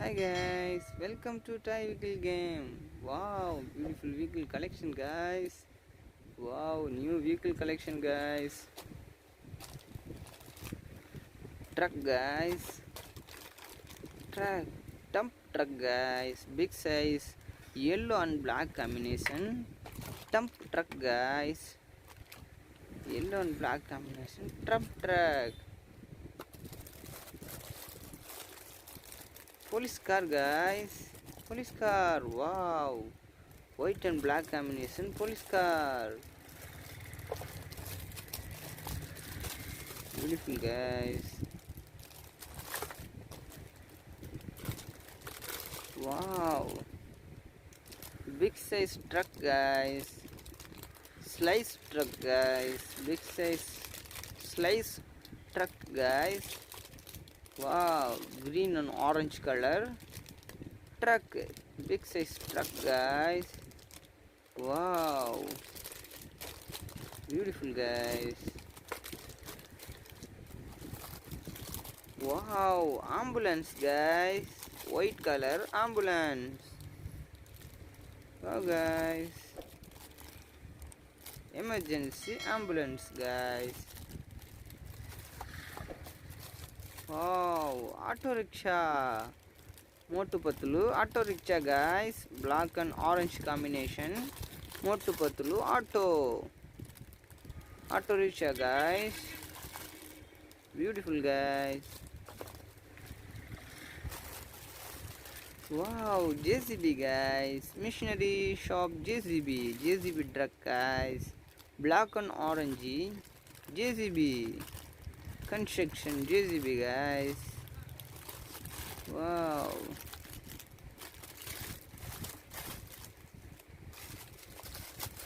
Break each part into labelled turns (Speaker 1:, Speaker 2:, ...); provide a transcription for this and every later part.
Speaker 1: Hi guys, welcome to Toy Vehicle Game. Wow, beautiful vehicle collection guys. Wow, new vehicle collection guys. Truck guys. Truck, dump truck guys. Big size, yellow and black combination. Dump truck guys. Yellow and black combination. Dump truck. Police car guys. Police car. Wow. White and black combination. Police car. Beautiful guys. Wow. Big size truck guys. Slice truck guys. Big size slice truck guys. Wow. Green and orange color. Truck. Big size truck guys. Wow. Beautiful guys. Wow. Ambulance guys. White color ambulance. Wow guys. Emergency ambulance guys. Wow. Auto rickshaw. Motu patlu auto rickshaw guys. Black and orange combination. Motu patlu auto. Auto rickshaw guys. Beautiful guys. Wow, JCB guys, missionary shop JCB truck guys, black and orange, JCB, construction JCB guys. Wow.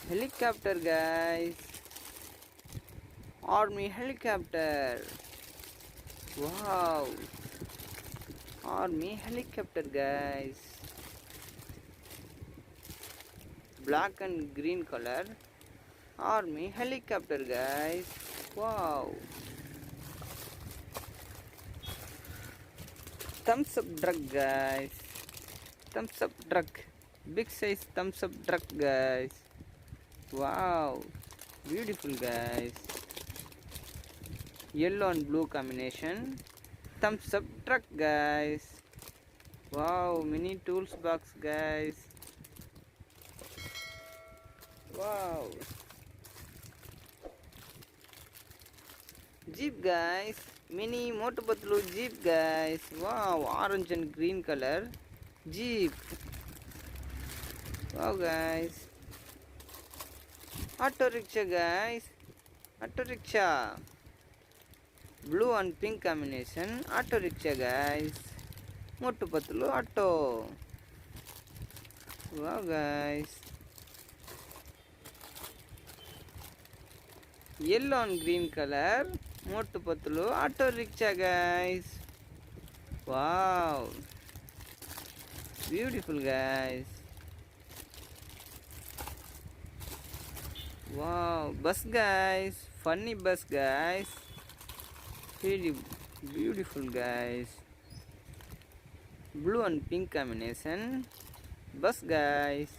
Speaker 1: Helicopter guys, army helicopter. Wow. Army helicopter guys, black and green color army helicopter guys. Wow. Thumbs up truck guys, thumbs up truck, big size thumbs up truck guys. Wow, beautiful guys. Yellow and blue combination. Thumbs up truck guys. Wow, mini tools box guys. Wow. Jeep guys, mini motor patlu jeep guys. Wow, orange and green color jeep. Wow guys. Auto rickshaw guys, auto rickshaw, blue and pink combination auto rickshaw guys. Motu patlu auto. Wow guys. Yellow and green color motu patlu auto rickshaw guys. Wow. Beautiful guys. Wow, bus guys, funny bus guys. Really beautiful guys. Blue and pink combination bus guys.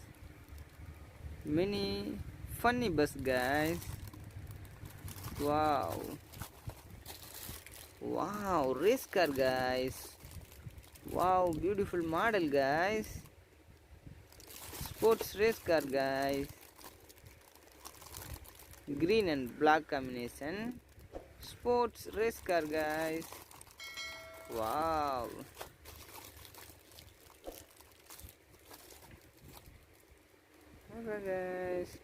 Speaker 1: Mini funny bus guys. Wow. Wow, race car guys. Wow, beautiful model guys. Sports race car guys. Green and black combination sports race car guys. Wow. Okay guys.